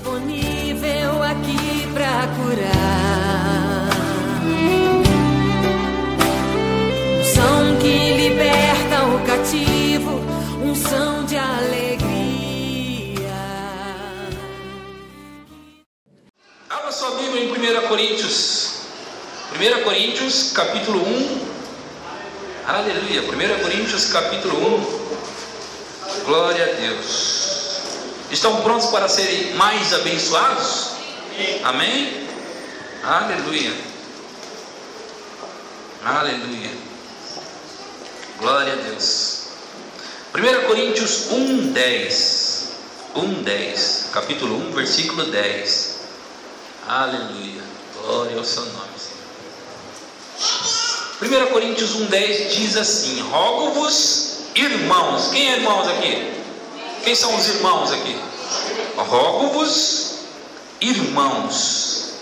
disponível aqui pra curar. Unção que liberta o cativo, unção de alegria. Abra sua Bíblia em 1 Coríntios. 1 Coríntios capítulo 1. Aleluia. 1 Coríntios capítulo 1. Glória a Deus. Estão prontos para serem mais abençoados? Amém? Aleluia. Aleluia. Glória a Deus. 1 Coríntios 1:10. 1:10. Capítulo 1, versículo 10. Aleluia. Glória ao seu nome, Senhor. 1 Coríntios 1:10 diz assim: rogo-vos, irmãos. Quem é irmãos aqui? Quem são os irmãos aqui? Rogo-vos, irmãos,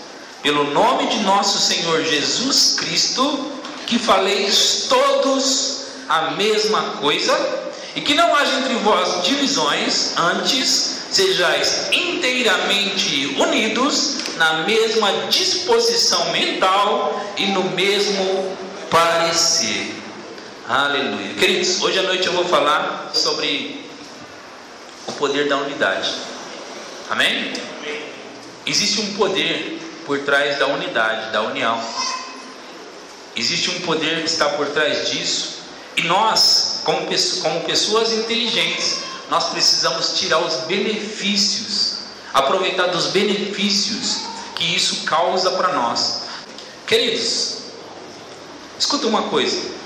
pelo nome de nosso Senhor Jesus Cristo, que faleis todos a mesma coisa, e que não haja entre vós divisões, antes sejais inteiramente unidos na mesma disposição mental e no mesmo parecer. Aleluia. Queridos, hoje à noite eu vou falar sobre o poder da unidade. Amém? Existe um poder por trás da unidade, da união. Existe um poder que está por trás disso. E nós, como pessoas inteligentes, nós precisamos tirar os benefícios, aproveitar dos benefícios que isso causa para nós. Queridos, escuta uma coisa.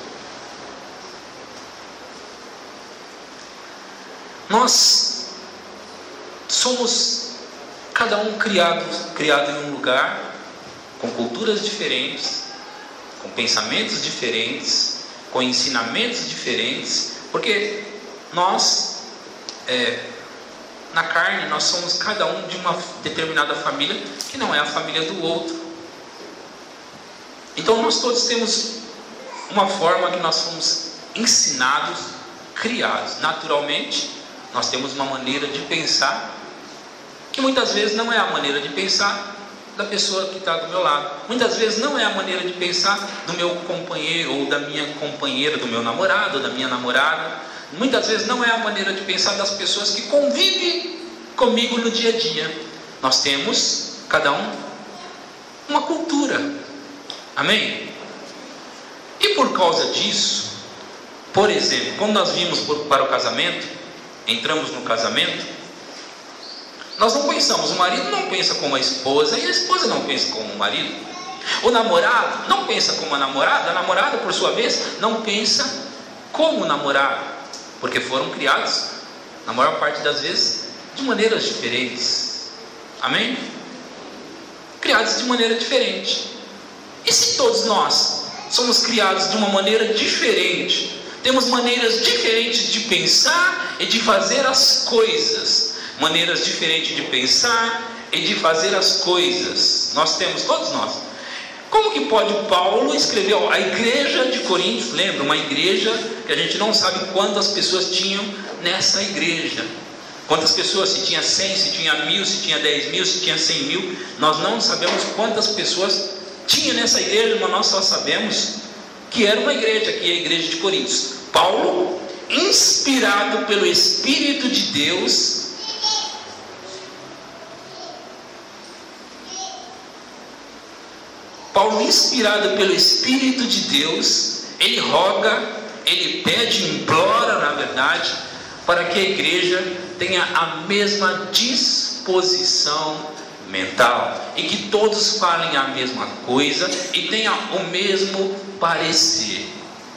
Nós somos cada um criado em um lugar, com culturas diferentes, com pensamentos diferentes, com ensinamentos diferentes, porque nós, na carne, nós somos cada um de uma determinada família, que não é a família do outro. Então nós todos temos uma forma que nós fomos ensinados, criados. Naturalmente, nós temos uma maneira de pensar, que muitas vezes não é a maneira de pensar da pessoa que está do meu lado. Muitas vezes não é a maneira de pensar do meu companheiro, ou da minha companheira, do meu namorado, ou da minha namorada. Muitas vezes não é a maneira de pensar das pessoas que convivem comigo no dia a dia. Nós temos, cada um, uma cultura. Amém? E por causa disso, por exemplo, quando nós vimos para o casamento, entramos no casamento, nós não pensamos, o marido não pensa como a esposa, e a esposa não pensa como o marido. O namorado não pensa como a namorada por sua vez não pensa como o namorado, porque foram criados, na maior parte das vezes, de maneiras diferentes. Amém? Criados de maneira diferente. E se todos nós somos criados de uma maneira diferente, temos maneiras diferentes de pensar e de fazer as coisas, maneiras diferentes de pensar e de fazer as coisas, nós temos, todos nós. Como que pode Paulo escrever a igreja de Coríntios? Lembra, uma igreja que a gente não sabe quantas pessoas tinham nessa igreja, quantas pessoas, se tinha 100, se tinha 1000, se tinha 10 mil, se tinha 100 mil, nós não sabemos quantas pessoas tinha nessa igreja, mas nós só sabemos que era uma igreja, que é a igreja de Coríntios. Paulo, inspirado pelo Espírito de Deus, ele roga, ele pede, implora, na verdade, para que a igreja tenha a mesma disposição mental, e que todos falem a mesma coisa e tenham o mesmo parecer.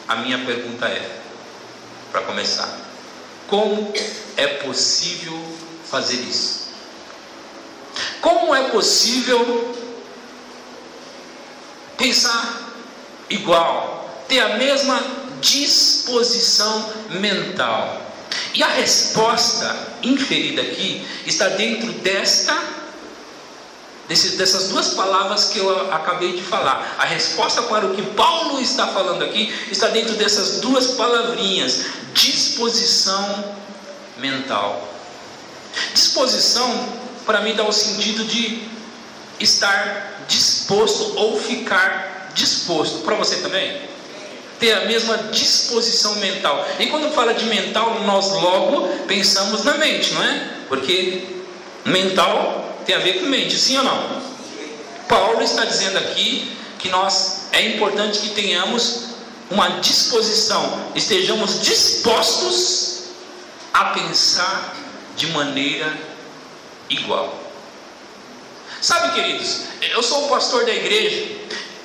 A minha pergunta é, para começar, como é possível fazer isso? Como é possível pensar igual, ter a mesma disposição mental? E a resposta inferida aqui está dentro dessas duas palavras que eu acabei de falar. A resposta para o que Paulo está falando aqui está dentro dessas duas palavrinhas: disposição mental. Disposição para mim dá o sentido de estar disposto ou ficar disposto. Para você também? Ter a mesma disposição mental. E quando fala de mental, nós logo pensamos na mente, não é? Porque mental tem a ver com mente, sim ou não? Paulo está dizendo aqui que é importante que tenhamos uma disposição, estejamos dispostos a pensar de maneira igual. Sabe, queridos, eu sou o pastor da igreja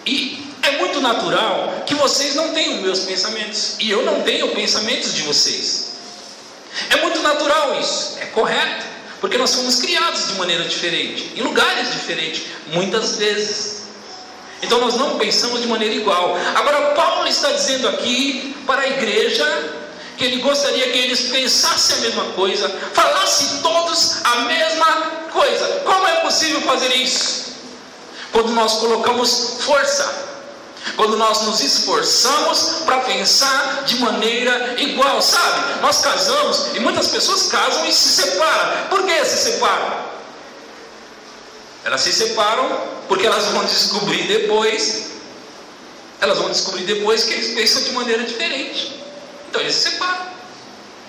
e é muito natural que vocês não tenham meus pensamentos e eu não tenho pensamentos de vocês. É muito natural isso, é correto, porque nós fomos criados de maneira diferente, em lugares diferentes, muitas vezes. Então nós não pensamos de maneira igual. Agora Paulo está dizendo aqui para a igreja que ele gostaria que eles pensassem a mesma coisa, falassem todos a mesma coisa. Como é possível fazer isso? Quando nós colocamos força, quando nós nos esforçamos para pensar de maneira igual, sabe? Nós casamos e muitas pessoas casam e se separam. Por que se separam? Elas se separam porque elas vão descobrir depois que eles pensam de maneira diferente. Então eles se separam.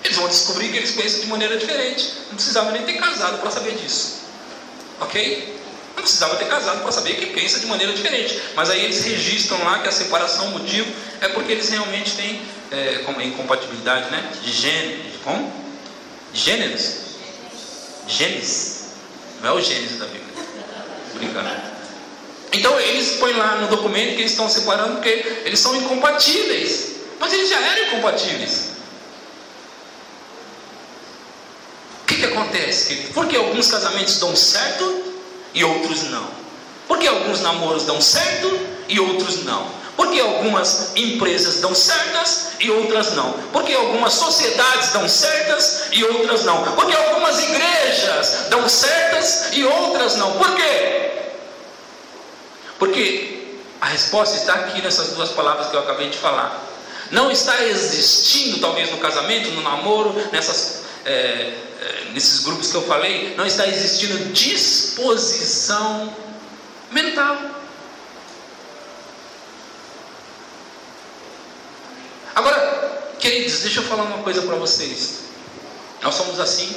Eles vão descobrir que eles pensam de maneira diferente. Não precisava nem ter casado para saber disso. Ok? Não precisava ter casado para saber que pensa de maneira diferente. Mas aí eles registram lá que a separação, o motivo, é porque eles realmente têm como incompatibilidade, né? De gênero. Como? Gêneros. Gênesis. Não é o Gênesis da Bíblia. Brincando. Então eles põem lá no documento que eles estão separando porque eles são incompatíveis. Mas eles já eram incompatíveis. O que acontece? Por que alguns casamentos dão certo e outros não? Por que alguns namoros dão certo e outros não? Por que algumas empresas dão certas e outras não? Por que algumas sociedades dão certas e outras não? Por que algumas igrejas dão certas e outras não? Por quê? Porque a resposta está aqui nessas duas palavras que eu acabei de falar. Não está existindo, talvez no casamento, no namoro, nesses grupos que eu falei, não está existindo disposição mental. Agora, queridos, deixa eu falar uma coisa para vocês. Nós somos assim.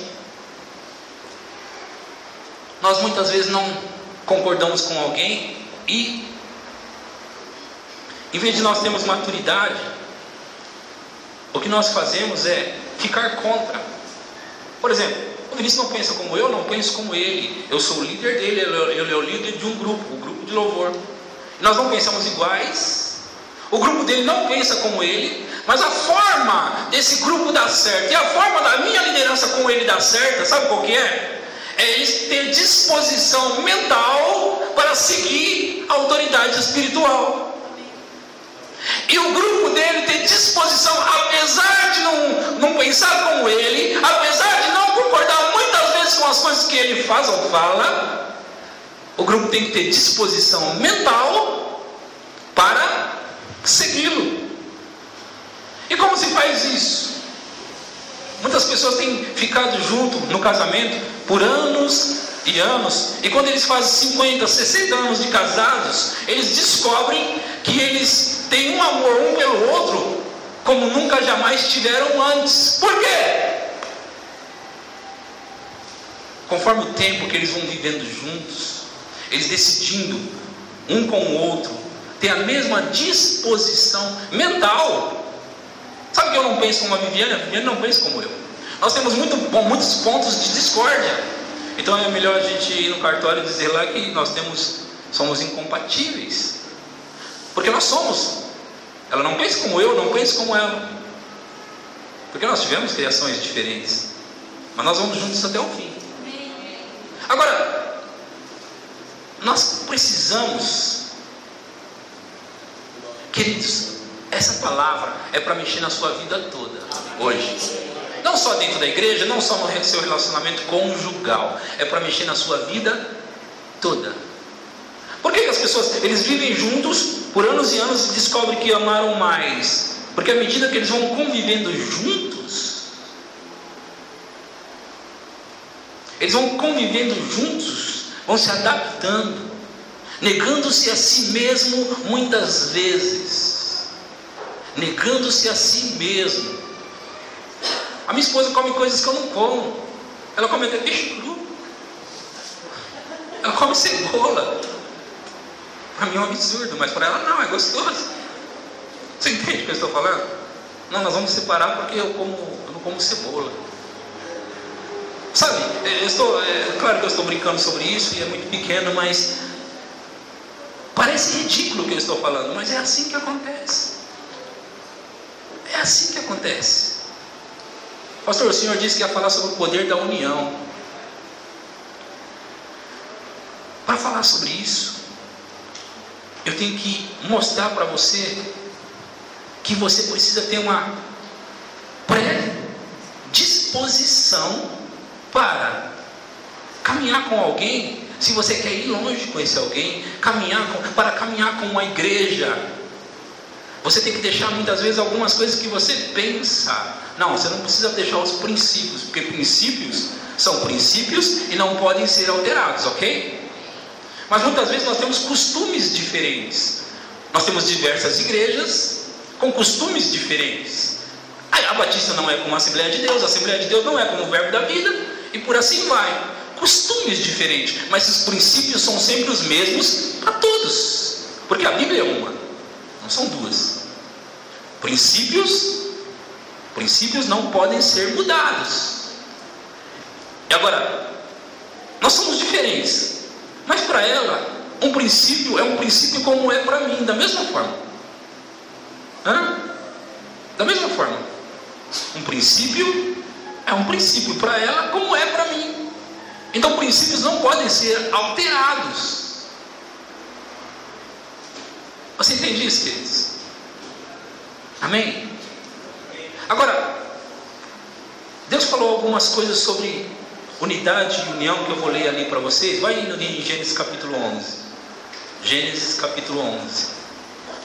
Nós muitas vezes não concordamos com alguém e, em vez de nós termos maturidade, o que nós fazemos é ficar contra. Por exemplo, o Vinícius não pensa como eu, não penso como ele. Eu sou o líder dele, ele é o líder de um grupo, o grupo de louvor. Nós não pensamos iguais. O grupo dele não pensa como ele, mas a forma desse grupo dar certo e a forma da minha liderança com ele dar certo, sabe qual que é? É eles ter disposição mental para seguir a autoridade espiritual. E o grupo dele ter disposição, apesar de não pensar como ele, apesar de não concordar muitas vezes com as coisas que ele faz ou fala, o grupo tem que ter disposição mental para segui-lo. E como se faz isso? Muitas pessoas têm ficado junto no casamento por anos e anos, e quando eles fazem 50, 60 anos de casados, eles descobrem que eles têm um amor um pelo outro como nunca jamais tiveram antes. Por quê? Conforme o tempo que eles vão vivendo juntos, eles decidindo um com o outro, ter a mesma disposição mental. Sabe que eu não penso como a Viviane não pensa como eu. Nós temos muitos pontos de discórdia. Então é melhor a gente ir no cartório e dizer lá que nós somos incompatíveis. Porque nós somos. Ela não pensa como eu, não penso como ela. Porque nós tivemos criações diferentes. Mas nós vamos juntos até o fim. Agora, nós precisamos, queridos, essa palavra é para mexer na sua vida toda, hoje. Não só dentro da igreja, não só no seu relacionamento conjugal, é para mexer na sua vida toda. Por que as pessoas, eles vivem juntos por anos e anos e descobrem que amaram mais? Porque à medida que eles vão convivendo juntos, Eles vão convivendo juntos, vão se adaptando, negando-se a si mesmo muitas vezes. Negando-se a si mesmo. A minha esposa come coisas que eu não como. Ela come até peixe cru. Ela come cebola. Para mim é um absurdo, mas para ela não, é gostoso. Você entende o que eu estou falando? Não, nós vamos separar porque eu não como cebola. Sabe, claro que eu estou brincando sobre isso e é muito pequeno, mas parece ridículo o que eu estou falando, mas é assim que acontece. É assim que acontece. Pastor, o senhor disse que ia falar sobre o poder da união. Para falar sobre isso, eu tenho que mostrar para você que você precisa ter uma predisposição para caminhar com alguém. Se você quer ir longe com esse alguém, para caminhar com uma igreja, você tem que deixar muitas vezes algumas coisas que você pensa. Não, você não precisa deixar os princípios, porque princípios são princípios e não podem ser alterados, ok? Mas muitas vezes nós temos costumes diferentes. Nós temos diversas igrejas com costumes diferentes. A Batista não é como a Assembleia de Deus, a Assembleia de Deus não é como o Verbo da Vida, e por assim vai. Costumes diferentes, mas os princípios são sempre os mesmos para todos, porque a Bíblia é uma, não são duas. Princípios não podem ser mudados. E agora, nós somos diferentes, mas para ela, um princípio é um princípio como é para mim, da mesma forma. Da mesma forma. Um princípio é um princípio para ela como é para mim. Então princípios não podem ser alterados. Você entende isso, queridos? Amém? Agora, Deus falou algumas coisas sobre unidade e união que eu vou ler ali para vocês. Vai indo em Gênesis capítulo 11. Gênesis capítulo 11.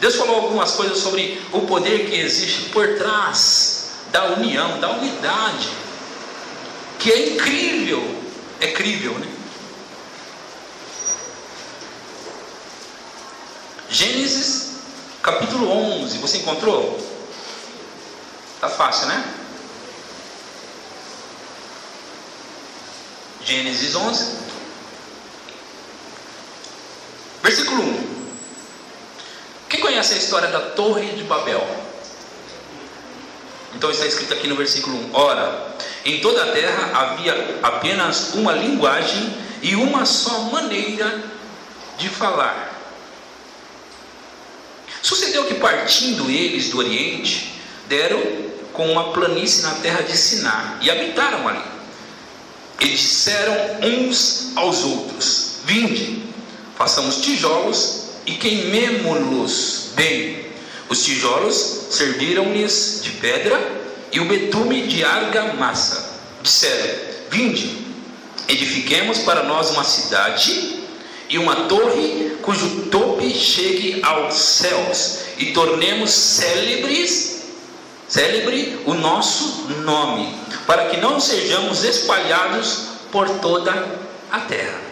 Deus falou algumas coisas sobre o poder que existe por trás da união, da unidade, que é incrível. É crível, né? Gênesis capítulo 11. Você encontrou? Tá fácil, né? Gênesis 11 versículo 1. Quem conhece a história da Torre de Babel? Então está escrito aqui no versículo 1: Ora, em toda a terra havia apenas uma linguagem e uma só maneira de falar. Sucedeu que, partindo eles do Oriente, deram com uma planície na terra de Siná e habitaram ali. E disseram uns aos outros: Vinde, façamos tijolos e queimemo-los bem. Os tijolos serviram-lhes de pedra e o betume de argamassa. Disseram: Vinde, edifiquemos para nós uma cidade e uma torre cujo tope chegue aos céus, e tornemos célebre o nosso nome, para que não sejamos espalhados por toda a terra.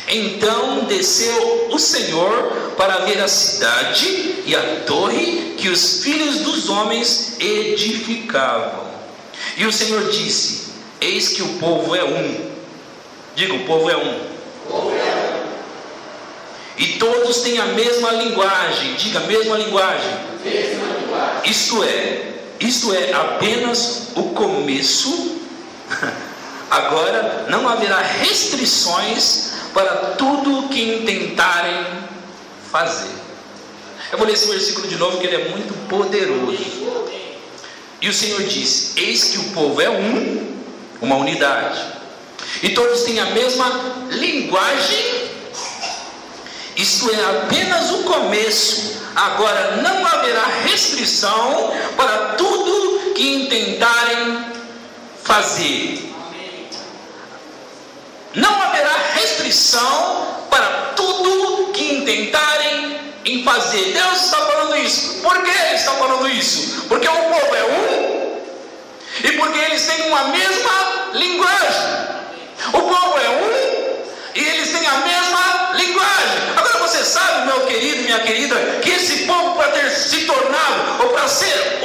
Então desceu o Senhor para ver a cidade e a torre que os filhos dos homens edificavam. E o Senhor disse: Eis que o povo é um. Diga, o povo é um. E todos têm a mesma linguagem. Diga, a mesma linguagem. Isto é apenas o começo. Agora não haverá restrições para tudo que intentarem fazer. Eu vou ler esse versículo de novo, que ele é muito poderoso. E o Senhor disse: Eis que o povo é um, uma unidade, e todos têm a mesma linguagem. Isto é apenas o começo. Agora não haverá restrição para tudo que intentarem fazer. Não haverá restrição para tudo que intentarem em fazer. Deus está falando isso. Por que Ele está falando isso? Porque o povo é um e porque eles têm uma mesma linguagem. minha querida, que esse povo, para ter se tornado, ou para ser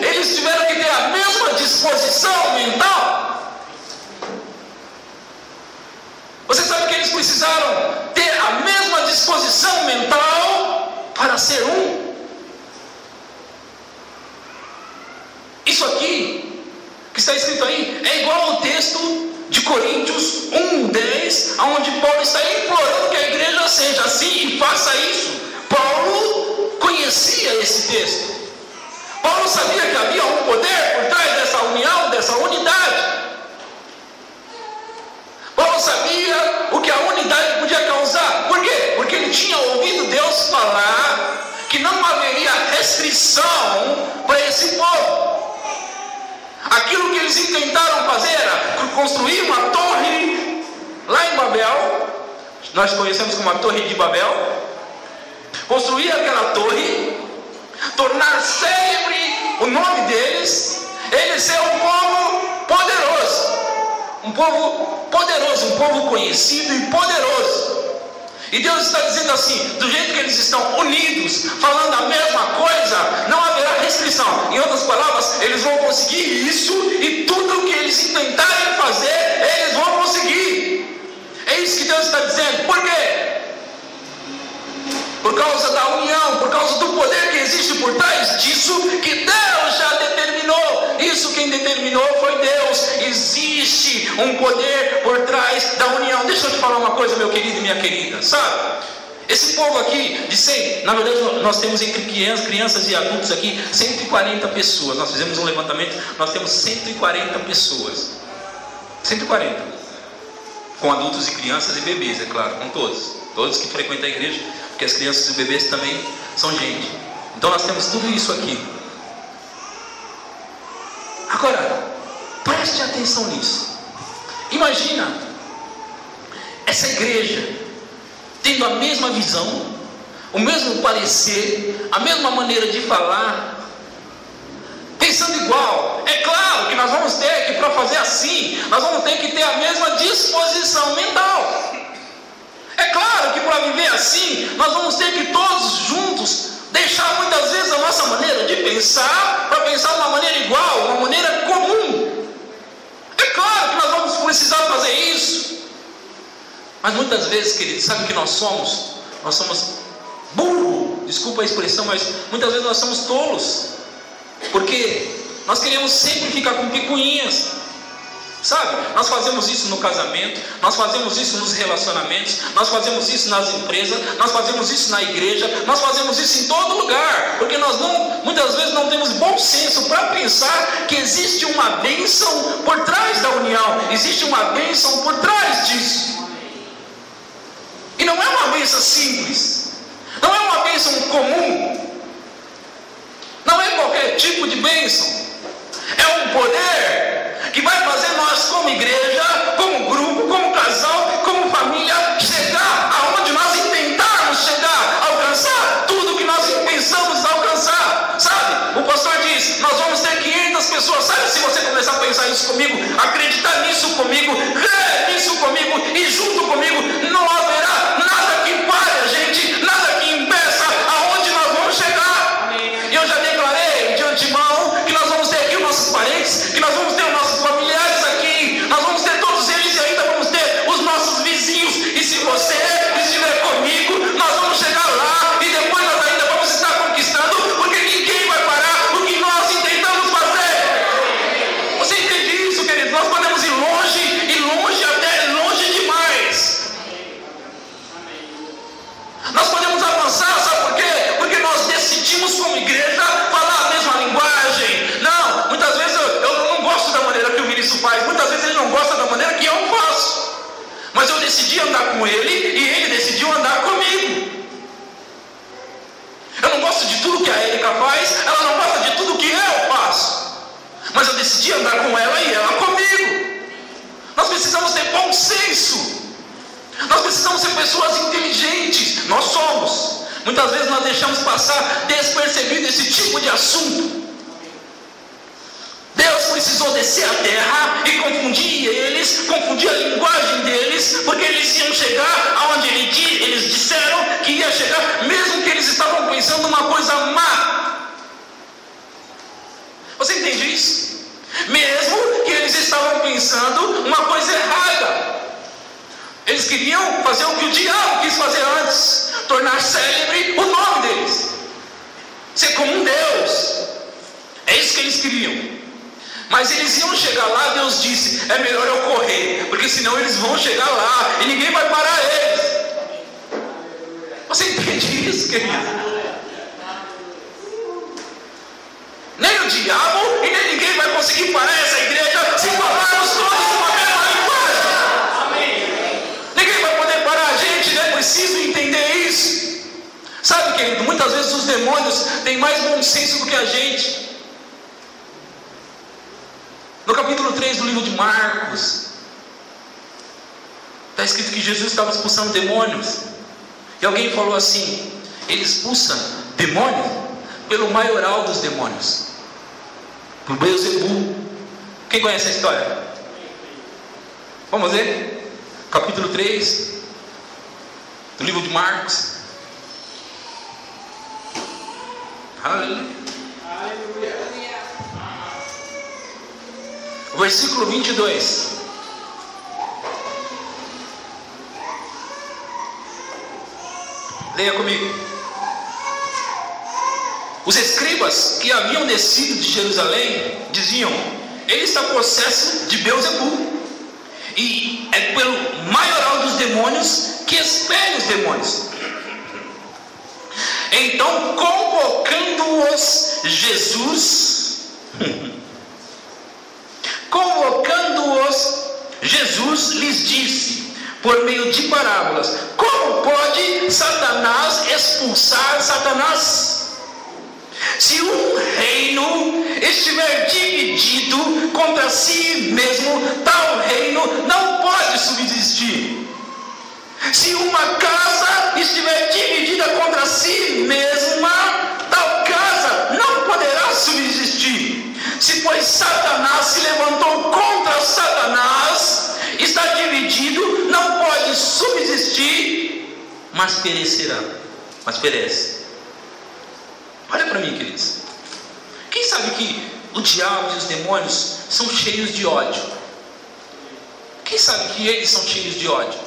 eles tiveram que ter a mesma disposição mental. Você sabe que eles precisaram ter a mesma disposição mental para ser Isso aqui, que está escrito aí, é igual ao texto de Coríntios 1:10, onde Paulo está implorando que a igreja seja assim e faça isso. Paulo conhecia esse texto. Paulo sabia que havia um poder por trás dessa união, dessa unidade. Paulo sabia o que a unidade podia causar. Por quê? Porque ele tinha ouvido Deus falar que não haveria restrição para esse povo. Aquilo que eles intentaram fazer era construir uma torre lá em Babel. Nós conhecemos como a Torre de Babel. Construir aquela torre, tornar célebre o nome deles, eles ser um povo poderoso, um povo conhecido e poderoso. E Deus está dizendo assim: do jeito que eles estão unidos, falando a mesma coisa, não haverá restrição. Em outras palavras, eles vão conseguir isso, e tudo o que eles intentarem fazer, eles vão conseguir. É isso que Deus está dizendo. Por quê? Por causa da união, por causa do poder que existe por trás disso, que Deus já determinou. Isso quem determinou foi Deus. Existe um poder por trás da união. Deixa eu te falar uma coisa, meu querido e minha querida. Sabe, esse povo aqui de 100, na verdade nós temos entre crianças e adultos aqui 140 pessoas. Nós fizemos um levantamento, nós temos 140 pessoas. 140. Com adultos e crianças e bebês, é claro, com todos que frequentam a igreja, porque as crianças e bebês também são gente. Então nós temos tudo isso aqui. Agora, preste atenção nisso. Imagina essa igreja tendo a mesma visão, o mesmo parecer, a mesma maneira de falar, pensando igual. É claro que nós vamos ter que, para fazer assim, nós vamos ter que ter a mesma disposição mental. É claro que para viver assim, nós vamos ter que todos juntos deixar muitas vezes a nossa maneira de pensar para pensar de uma maneira igual, uma maneira comum. É claro que nós vamos precisar fazer isso. Mas muitas vezes, queridos, sabe o que nós somos? Nós somos burro, desculpa a expressão, mas muitas vezes nós somos tolos. Porque nós queremos sempre ficar com picuinhas. Sabe, nós fazemos isso no casamento, nós fazemos isso nos relacionamentos, nós fazemos isso nas empresas, nós fazemos isso na igreja, nós fazemos isso em todo lugar, porque nós muitas vezes não temos bom senso para pensar que existe uma bênção por trás da união, existe uma bênção por trás disso. E não é uma bênção simples, não é uma bênção comum, não é qualquer tipo de bênção, é um poder que vai fazer nós, como igreja, como grupo, como casal, como família, chegar aonde nós intentarmos chegar, alcançar tudo que nós pensamos alcançar. Sabe, o pastor diz: nós vamos ter 500 pessoas. Sabe, se você começar a pensar isso comigo, acreditar nisso comigo, crer nisso comigo e junto comigo, não haverá nada que pare a gente, nada que impeça aonde nós vamos chegar. E eu já declarei de antemão que nós vamos ter aqui os nossos parentes, que nós vamos ter os nossos familiares aqui, nós vamos ter todos eles e ainda vamos ter os nossos vizinhos. E se você estiver comigo, nós vamos chegar lá e depois nós ainda vamos estar conquistando, porque ninguém vai parar o que nós intentamos fazer. Você entende isso, querido? Nós podemos ir longe, até longe demais. Nós podemos avançar, sabe por quê? Porque nós decidimos como igreja falar a mesma linguagem. Não, muitas vezes eu não gosto da maneira que o Vinícius faz, muitas vezes ele não gosta da maneira que eu faço, mas eu decidi andar com ele e ele decidiu andar comigo. Eu não gosto de tudo que a Érica faz, ela não gosta de tudo que eu faço, mas eu decidi andar com ela e ela comigo. Nós precisamos ter bom senso, nós precisamos ser pessoas inteligentes. Nós somos. Muitas vezes nós deixamos passar despercebido esse tipo de assunto. Deus precisou descer à terra e confundir a linguagem deles, porque eles iam chegar aonde eles disseram que ia chegar, mesmo que eles Você entende isso? Mesmo que eles estavam pensando uma coisa errada. Eles queriam fazer o que o diabo quis fazer antes, tornar célebre o nome deles, ser como um Deus. É isso que eles queriam. Mas eles iam chegar lá, Deus disse, é melhor eu correr, porque senão eles vão chegar lá e ninguém vai parar eles. Você entende isso, querido? Nem o diabo e nem ninguém vai conseguir parar essa igreja se falarmos todos uma mesma linguagem. Ninguém vai poder parar a gente, né? Preciso entender isso. Sabe, querido, muitas vezes os demônios têm mais bom senso do que a gente. No capítulo 3 do livro de Marcos, está escrito que Jesus estava expulsando demônios. E alguém falou assim: ele expulsa demônios pelo maioral dos demônios, por Beelzebul. Quem conhece a história? Vamos ver? Capítulo 3 do livro de Marcos. Aleluia. Versículo 22. Leia comigo. Os escribas que haviam descido de Jerusalém diziam: ele está possesso de Beelzebul, e é pelo maioral dos demônios que expele os demônios. Então, convocando-os Jesus lhes disse, por meio de parábolas: como pode Satanás expulsar Satanás? Se um reino estiver dividido contra si mesmo, tal reino não pode subsistir. Se uma casa estiver dividida contra si mesma, tal casa não poderá subsistir. Se pois Satanás se levantou contra Satanás, está dividido, não pode subsistir, mas perecerá. Mas perece. Olha para mim, queridos. Quem sabe que o diabo e os demônios são cheios de ódio? Quem sabe que eles são cheios de ódio?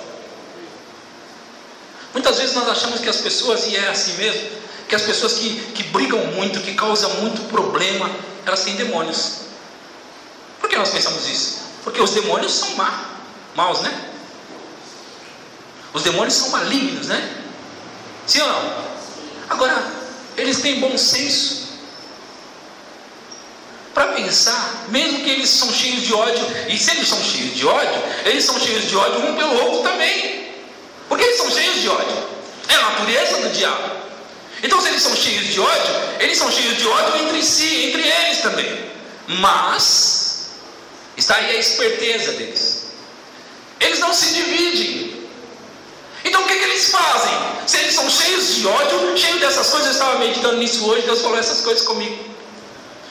Muitas vezes nós achamos que as pessoas, e é assim mesmo, que as pessoas que brigam muito, que causam muito problema, elas têm demônios. Por que nós pensamos isso? Porque os demônios são maus, né? Os demônios são malignos, né? Sim ou não? Agora, eles têm bom senso para pensar, mesmo que eles são cheios de ódio. E se eles são cheios de ódio, eles são cheios de ódio um pelo outro também, porque eles são cheios de ódio. É a natureza do diabo. Então, se eles são cheios de ódio, eles são cheios de ódio entre si, entre eles também. Mas está aí a esperteza deles. Eles não se dividem. Então o que eles fazem? Se eles são cheios de ódio, cheios dessas coisas, eu estava meditando nisso hoje, Deus falou essas coisas comigo.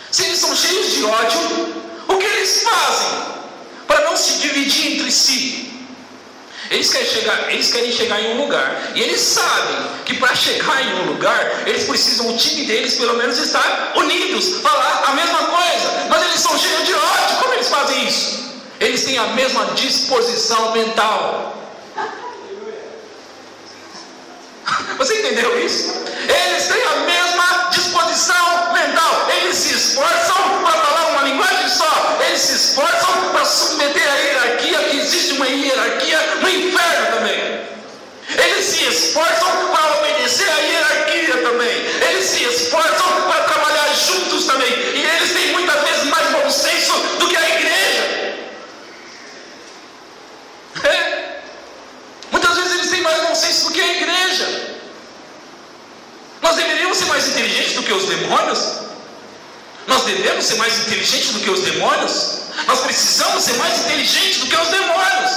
Se eles são cheios de ódio, o que eles fazem para não se dividir entre si? Eles querem chegar em um lugar, e eles sabem que para chegar em um lugar, eles precisam, o time deles pelo menos estar unidos, falar a mesma coisa, mas eles são cheios de ódio. Como eles fazem isso? Eles têm a mesma disposição mental. Você entendeu isso? Eles têm a mesma disposição mental. Eles se esforçam para falar uma linguagem só. Eles se esforçam para submeter a hierarquia, que existe uma hierarquia no inferno também. Eles se esforçam para obedecer a hierarquia também. Eles se esforçam para trabalhar juntos também. E eles têm muitas vezes mais bom senso do que a igreja. Muitas vezes eles têm mais bom senso do que a igreja. Nós deveríamos ser mais inteligentes do que os demônios? Nós devemos ser mais inteligentes do que os demônios? Nós precisamos ser mais inteligentes do que os demônios.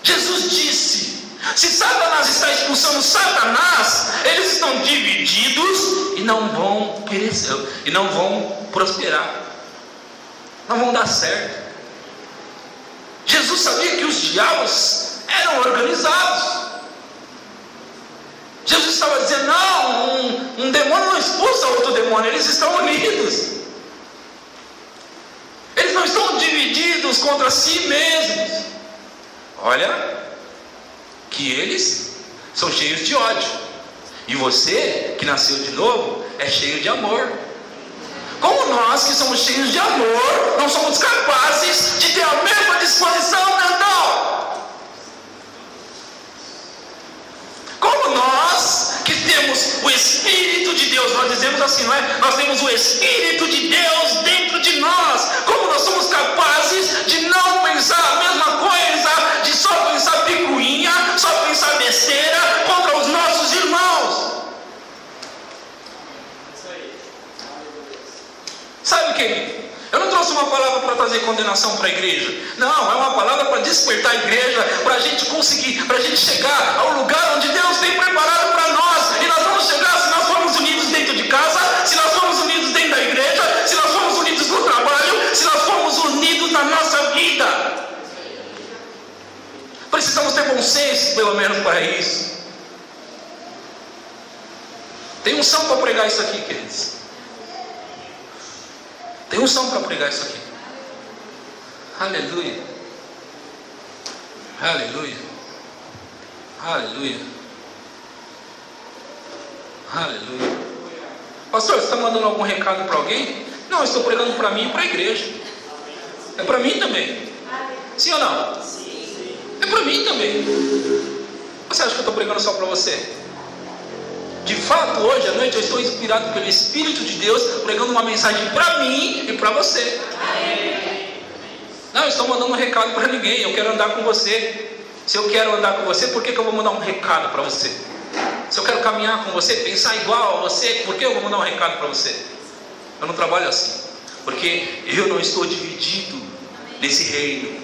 Jesus disse: se Satanás está expulsando Satanás, eles estão divididos e não vão perecer, e não vão prosperar, não vão dar certo. Jesus sabia que os diabos eram organizados. Jesus estava dizendo: não, um demônio não expulsa outro demônio, eles estão unidos. não estão divididos contra si mesmos. Olha, que eles são cheios de ódio. E você, que nasceu de novo, é cheio de amor. Como nós, que somos cheios de amor, não somos capazes de ter a mesma disposição mental? Como nós, que temos o Espírito de Deus, nós dizemos assim, não é? Nós temos o Espírito de Deus dentro de nós. Como nós somos capazes de não pensar a mesma coisa, de só pensar picuinha, só pensar besteira contra os nossos irmãos? Sabe, querido? Eu não trouxe uma palavra para trazer condenação para a igreja. Não, é uma palavra para despertar a igreja, para a gente conseguir, para a gente chegar ao lugar onde Deus tem preparado para nós. E nós vamos chegar se nós formos unidos dentro de casa, se nós formos unidos dentro da igreja, se nós formos unidos no trabalho, se nós formos unidos na nossa vida. Precisamos ter bom senso, pelo menos, para isso. Tem unção para pregar isso aqui, queridos. Tem unção para pregar isso aqui. Aleluia. Aleluia. Aleluia. Aleluia. Pastor, você está mandando algum recado para alguém? Não, eu estou pregando para mim e para a igreja. É para mim também. Sim ou não? É para mim também. Você acha que eu estou pregando só para você? De fato, hoje à noite eu estou inspirado pelo Espírito de Deus, pregando uma mensagem para mim e para você. Não, eu estou mandando um recado para ninguém. Eu quero andar com você. Se eu quero andar com você, por que eu vou mandar um recado para você? Se eu quero caminhar com você, pensar igual a você, por que eu vou mandar um recado para você? Eu não trabalho assim, porque eu não estou dividido nesse reino.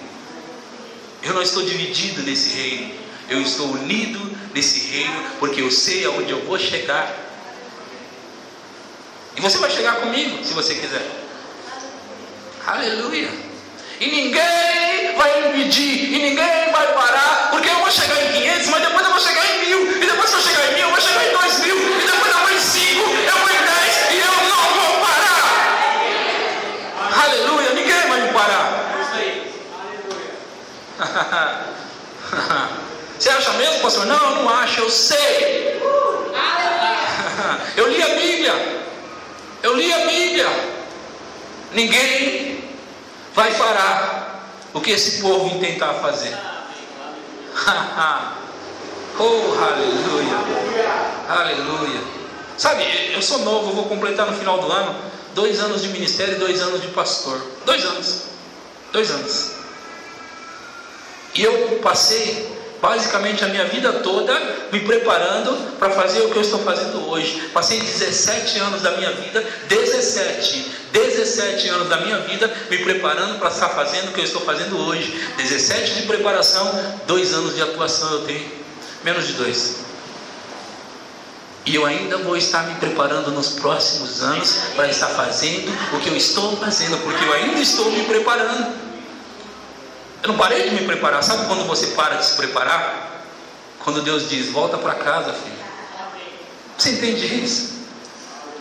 Eu não estou dividido nesse reino. Eu estou unido nesse reino, porque eu sei aonde eu vou chegar. E você vai chegar comigo, se você quiser. Aleluia. E ninguém vai impedir, e ninguém vai parar, porque eu vou chegar em 500, mas depois eu vou chegar em 1000, e depois que eu chegar em 1000, eu vou chegar em 2000, e depois eu vou em 5, eu vou em 10, e eu não vou parar. Aleluia, ninguém vai me parar. Você acha mesmo, pastor? Não, eu não acho, eu sei. Eu li a Bíblia. Eu li a Bíblia. Ninguém vai parar o que esse povo intentar fazer. Oh, aleluia. Aleluia. Sabe, eu sou novo, eu vou completar no final do ano 2 anos de ministério e 2 anos de pastor. 2 anos. 2 anos. E eu passei basicamente a minha vida toda me preparando para fazer o que eu estou fazendo hoje. Passei 17 anos da minha vida, 17 anos da minha vida me preparando para estar fazendo o que eu estou fazendo hoje. 17 de preparação, 2 anos de atuação eu tenho, menos de 2. E eu ainda vou estar me preparando nos próximos anos para estar fazendo o que eu estou fazendo, porque eu ainda estou me preparando. Eu não parei de me preparar. Sabe quando você para de se preparar? Quando Deus diz, volta para casa, filho. Você entende isso?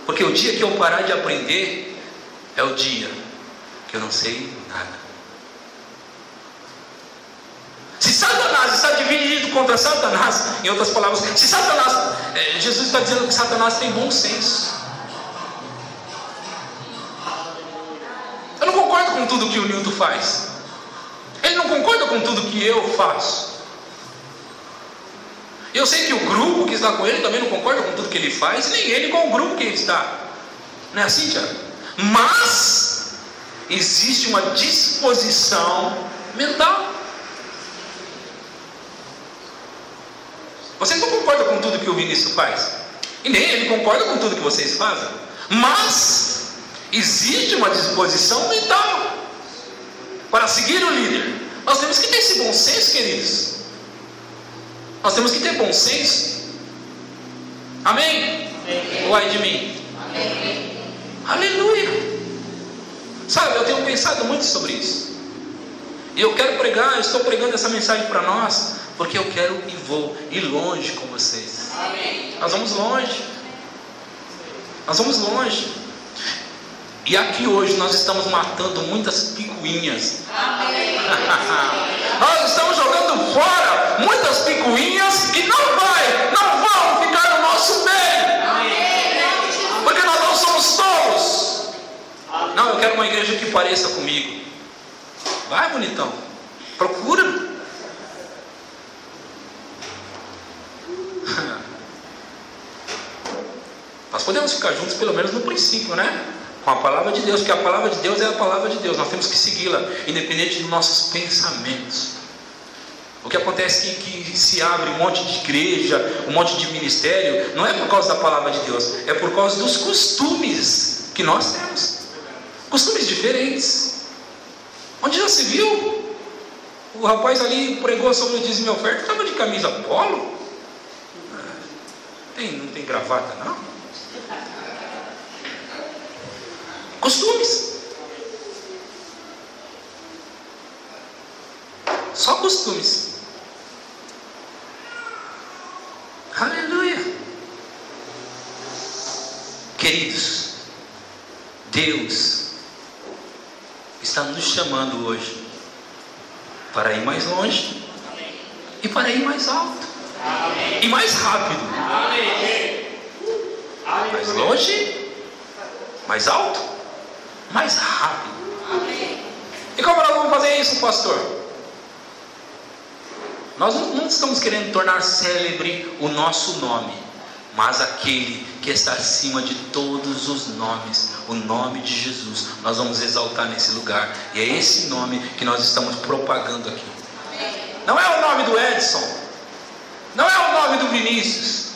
Porque o dia que eu parar de aprender é o dia que eu não sei nada. Se Satanás está dividido contra Satanás, em outras palavras, se Satanás, Jesus está dizendo que Satanás tem bom senso. Eu não concordo com tudo que o Nilton faz. Ele não concorda com tudo que eu faço. Eu sei que o grupo que está com ele também não concorda com tudo que ele faz, nem ele com o grupo que ele está. Não é assim, Tiago? Mas existe uma disposição mental. Vocês não concordam com tudo que o Vinícius faz, e nem ele concorda com tudo que vocês fazem. Mas existe uma disposição mental para seguir o líder. Nós temos que ter esse bom senso, queridos. Nós temos que ter bom senso. Amém? Ou ai de mim? Amém. Aleluia. Sabe, eu tenho pensado muito sobre isso. E eu quero pregar, eu estou pregando essa mensagem para nós, porque eu quero e vou ir longe com vocês. Amém. Nós vamos longe. Nós vamos longe. E aqui hoje nós estamos matando muitas picuinhas. Amém. Nós estamos jogando fora muitas picuinhas que não vão ficar no nosso meio. Amém. Porque nós não somos tolos. Não, eu quero uma igreja que pareça comigo. Vai, bonitão. Procura. Nós podemos ficar juntos pelo menos no princípio, né? Com a palavra de Deus, porque a palavra de Deus é a palavra de Deus. Nós temos que segui-la, independente dos nossos pensamentos. O que acontece é que se abre um monte de igreja, um monte de ministério, não é por causa da palavra de Deus, é por causa dos costumes que nós temos. Costumes diferentes. Onde já se viu? O rapaz ali pregou sobre o dízimo e oferta, estava de camisa polo. Não tem gravata não? Costumes. Só costumes. Aleluia. Queridos, Deus está nos chamando hoje para ir mais longe e para ir mais alto e mais rápido. Mais longe, mais alto, mais rápido. E como nós vamos fazer isso, pastor? Nós não estamos querendo tornar célebre o nosso nome, mas aquele que está acima de todos os nomes, o nome de Jesus, nós vamos exaltar nesse lugar. E é esse nome que nós estamos propagando aqui. Não é o nome do Edson, não é o nome do Vinícius,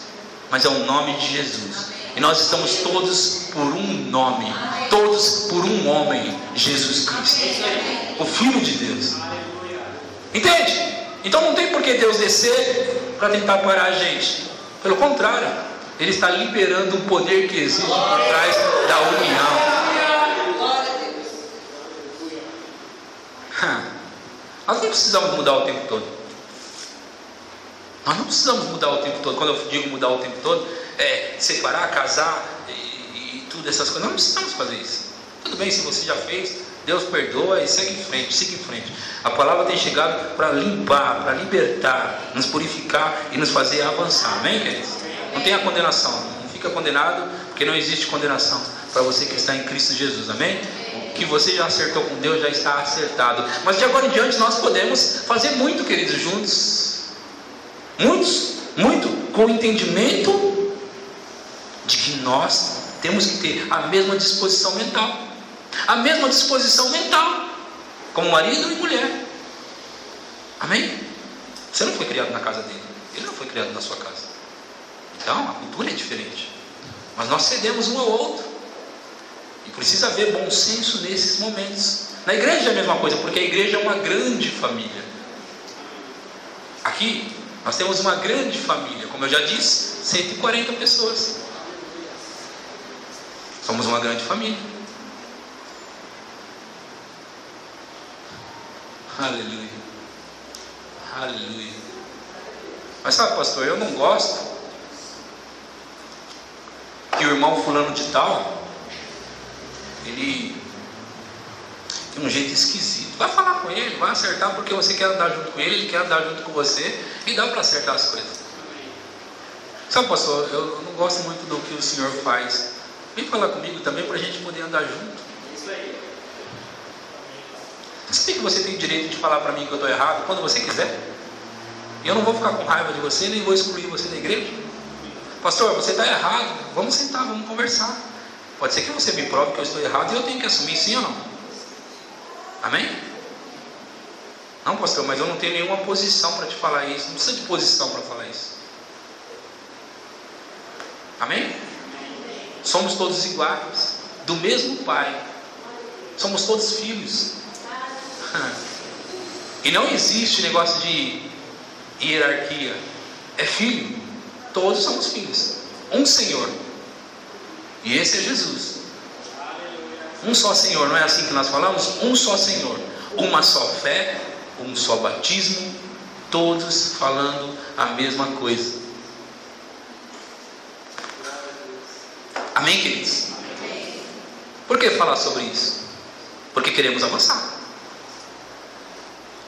mas é o nome de Jesus. E nós estamos todos por um nome, todos por um homem, Jesus Cristo, o Filho de Deus. Entende? Então não tem por que Deus descer para tentar parar a gente. Pelo contrário, Ele está liberando um poder que existe por trás da união. Nós não precisamos mudar o tempo todo. Nós não precisamos mudar o tempo todo. Quando eu digo mudar o tempo todo, é separar, casar e tudo essas coisas. Nós não precisamos fazer isso. Tudo bem, se você já fez, Deus perdoa e segue em frente, siga em frente. A palavra tem chegado para limpar, para libertar, nos purificar e nos fazer avançar. Amém, queridos? Não tenha condenação, não fica condenado, porque não existe condenação para você que está em Cristo Jesus. Amém? O que você já acertou com Deus já está acertado. Mas de agora em diante nós podemos fazer muito, queridos, juntos. Muito, com o entendimento de que nós temos que ter a mesma disposição mental. A mesma disposição mental, como marido e mulher. Amém? Você não foi criado na casa dele, ele não foi criado na sua casa. Então a cultura é diferente, mas nós cedemos um ao outro. E precisa haver bom senso nesses momentos. Na igreja é a mesma coisa, porque a igreja é uma grande família. Aqui nós temos uma grande família, como eu já disse, 140 pessoas. Somos uma grande família. Aleluia. Aleluia. Mas sabe, pastor, eu não gosto que o irmão fulano de tal, ele tem um jeito esquisito. Vai falar com ele, vai acertar, porque você quer andar junto com ele, ele quer andar junto com você, e dá para acertar as coisas. Sabe, pastor, eu não gosto muito do que o senhor faz. Vem falar comigo também para a gente poder andar junto. Isso aí. Você que você tem o direito de falar para mim que eu estou errado quando você quiser. E eu não vou ficar com raiva de você, nem vou excluir você da igreja. Pastor, você está errado. Vamos sentar, vamos conversar. Pode ser que você me prove que eu estou errado e eu tenho que assumir, sim ou não? Amém? Não, pastor, mas eu não tenho nenhuma posição para te falar isso. Não precisa de posição para falar isso. Amém? Somos todos iguais, do mesmo Pai. Somos todos filhos. E não existe negócio de hierarquia. É filho. Todos somos filhos. Um Senhor. E esse é Jesus. Um só Senhor. Não é assim que nós falamos? Um só Senhor. Uma só fé. Um só batismo. Todos falando a mesma coisa. Amém, queridos? Por que falar sobre isso? Porque queremos avançar.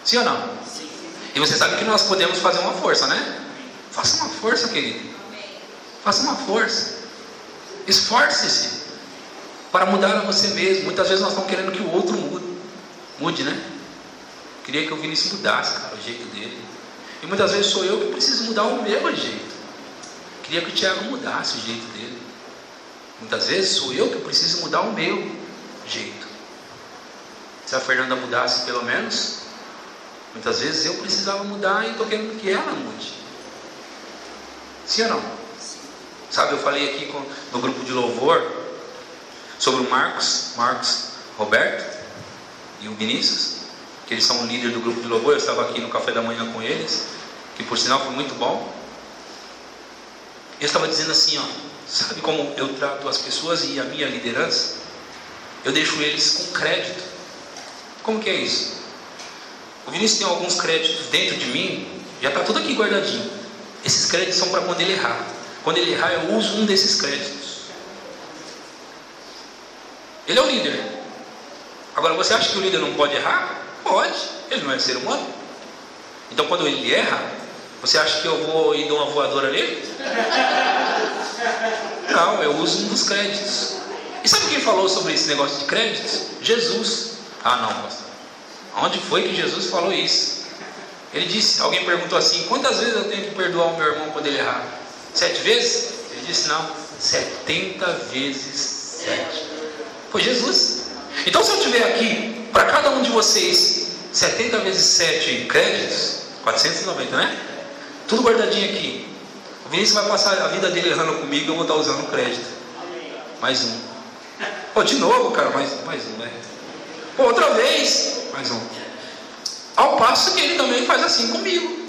Sim ou não? Sim. E você sabe que nós podemos fazer uma força, né? Faça uma força, querido. Faça uma força. Esforce-se para mudar a você mesmo. Muitas vezes nós estamos querendo que o outro mude, né? Queria que o Vinícius mudasse, cara, o jeito dele. E muitas vezes sou eu que preciso mudar o meu jeito. Queria que o Tiago mudasse o jeito dele. Muitas vezes sou eu que preciso mudar o meu jeito. Se a Fernanda mudasse pelo menos, muitas vezes eu precisava mudar e estou querendo que ela mude. Sim ou não? Sabe, eu falei aqui no grupo de louvor sobre o Marcos Roberto e o Vinícius, que eles são o líder do grupo de louvor. Eu estava aqui no café da manhã com eles, que por sinal foi muito bom. Eu estava dizendo assim, ó, sabe como eu trato as pessoas e a minha liderança? Eu deixo eles com crédito. Como que é isso? O Vinícius tem alguns créditos dentro de mim, já está tudo aqui guardadinho. Esses créditos são para quando ele errar. Quando ele errar, eu uso um desses créditos. Ele é o líder. Agora, você acha que o líder não pode errar? Pode, ele não é ser humano. Então, quando ele erra, você acha que eu vou ir dar uma voadora nele? Não, eu uso um dos créditos. E sabe quem falou sobre esse negócio de créditos? Jesus. Ah, não, pastor. Onde foi que Jesus falou isso? Ele disse, alguém perguntou assim, quantas vezes eu tenho que perdoar o meu irmão quando ele errar? 7 vezes? Ele disse, não, 70 vezes 7. Foi Jesus. Então, se eu tiver aqui, para cada um de vocês, 70 vezes 7 créditos, 490, né? Tudo guardadinho aqui. O Vinícius vai passar a vida dele errando comigo, eu vou estar usando o crédito. Mais um. Pô, de novo, cara, mais um, né? Pô, outra vez, mais um. Ao passo que ele também faz assim comigo.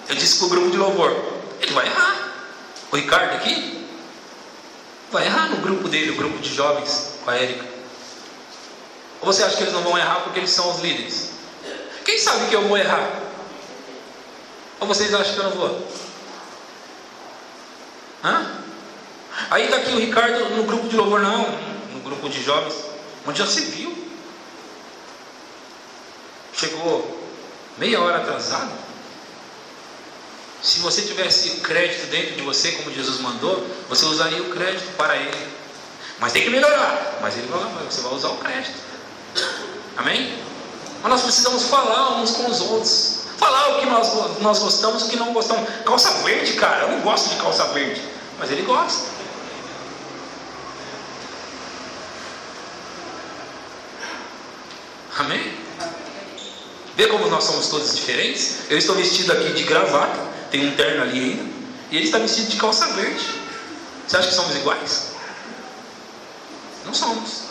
Eu disse para o grupo de louvor, ele vai errar. O Ricardo aqui vai errar no grupo dele, o grupo de jovens, com a Érica. Ou você acha que eles não vão errar porque eles são os líderes? Quem sabe que eu vou errar? Ou vocês acham que eu não vou? Hã? Aí está aqui o Ricardo no grupo de louvor, não, no grupo de jovens, onde já se viu. Chegou meia hora atrasado. Se você tivesse crédito dentro de você, como Jesus mandou, você usaria o crédito para ele. Mas tem que melhorar. Mas ele vai lá, você vai usar o crédito. Amém? Mas nós precisamos falar uns com os outros. Falar o que nós gostamos e o que não gostamos. Calça verde, cara, eu não gosto de calça verde. Mas ele gosta. Amém? Vê como nós somos todos diferentes? Eu estou vestido aqui de gravata, tem um terno ali ainda, e ele está vestido de calça verde. Você acha que somos iguais? Não somos.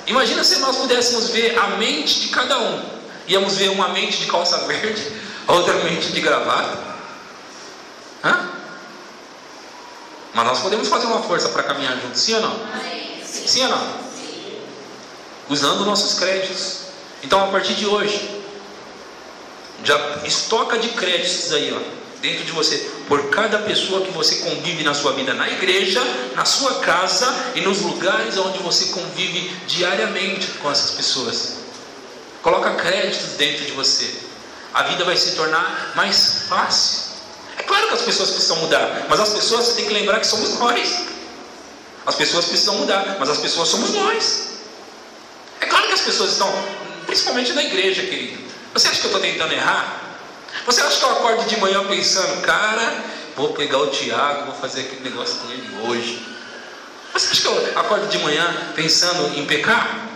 Imagina se nós pudéssemos ver a mente de cada um. Íamos ver uma mente de calça verde, outra mente de gravata. Hã? Mas nós podemos fazer uma força para caminhar juntos, sim ou não? Sim ou não? Usando nossos créditos. Então, a partir de hoje, já estoca de créditos aí, ó, dentro de você, por cada pessoa que você convive na sua vida, na igreja, na sua casa e nos lugares onde você convive diariamente com essas pessoas. Coloca créditos dentro de você. A vida vai se tornar mais fácil. É claro que as pessoas precisam mudar, mas as pessoas, você tem que lembrar que somos nós. As pessoas precisam mudar, mas as pessoas somos nós. É claro que as pessoas estão, principalmente na igreja, querido. Você acha que eu estou tentando errar? Você acha que eu acordo de manhã pensando, cara, vou pegar o Tiago, vou fazer aquele negócio com ele hoje? Você acha que eu acordo de manhã pensando em pecar?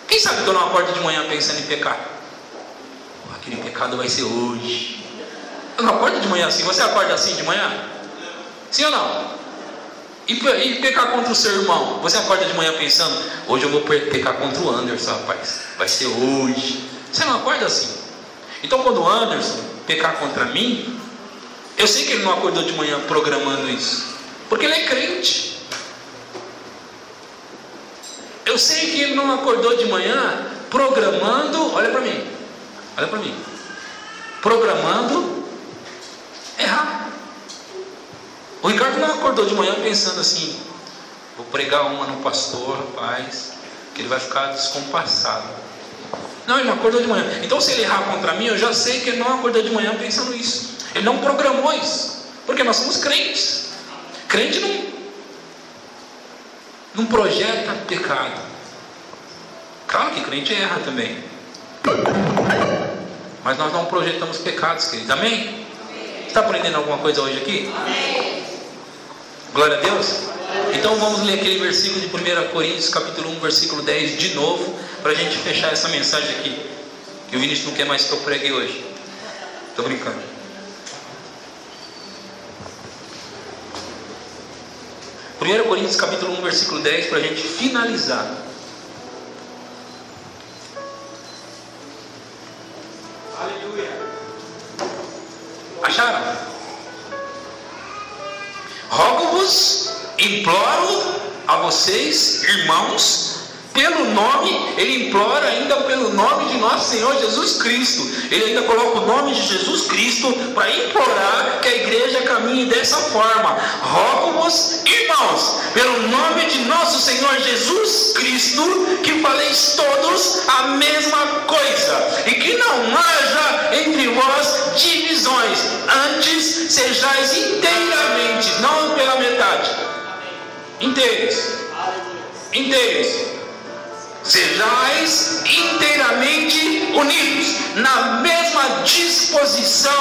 Quem sabe que eu não acordo de manhã pensando em pecar? Aquele pecado vai ser hoje. Eu não acordo de manhã assim. Você acorda assim de manhã? Sim ou não? E pecar contra o seu irmão? Você acorda de manhã pensando, hoje eu vou pecar contra o Anderson, rapaz. Vai ser hoje. Você não acorda assim? Então quando o Anderson pecar contra mim, eu sei que ele não acordou de manhã programando isso, porque ele é crente. Eu sei que ele não acordou de manhã programando, olha para mim, programando errar. O Ricardo não acordou de manhã pensando assim, Vou pregar uma no pastor, rapaz, que ele vai ficar descompassado. Não, ele não acordou de manhã. Então se ele errar contra mim, eu já sei que ele não acordou de manhã pensando isso. Ele não programou isso. Porque nós somos crentes. Crente não projeta pecado. Claro que crente erra também. Mas nós não projetamos pecados, queridos. Amém? Está aprendendo alguma coisa hoje aqui? Amém. Glória a Deus. Então vamos ler aquele versículo de 1 Coríntios capítulo 1, versículo 10 de novo, para a gente fechar essa mensagem aqui. Que o Vinícius não quer mais que eu pregue hoje. Estou brincando. 1 Coríntios capítulo 1, versículo 10, para a gente finalizar. Aleluia. Acharam? Rogo-vos, imploro a vocês, irmãos, pelo nome, ele implora ainda pelo nome de nosso Senhor Jesus Cristo. Ele ainda coloca o nome de Jesus Cristo para implorar que a igreja caminhe dessa forma. Rogo-vos, irmãos, pelo nome de nosso Senhor Jesus Cristo, que faleis todos a mesma coisa, e que não haja entre vós divisões, antes sejais inteiramente, não pela metade, inteiros, sejais inteiramente unidos, na mesma disposição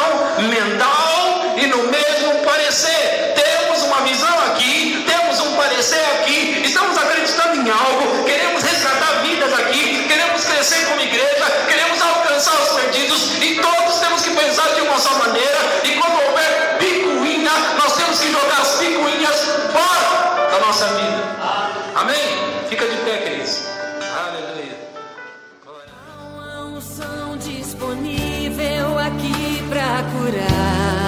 mental e no mesmo parecer. Temos uma visão aqui, temos um parecer aqui, estamos acreditando em algo, queremos resgatar vidas aqui, queremos crescer como igreja, queremos alcançar os perdidos, e todos temos que pensar de uma só maneira. E quando houver picuinha, nós temos que jogar as picuinhas fora da nossa vida. Amém? Fica de pé, queridos. Aleluia. Há uma unção disponível aqui pra curar.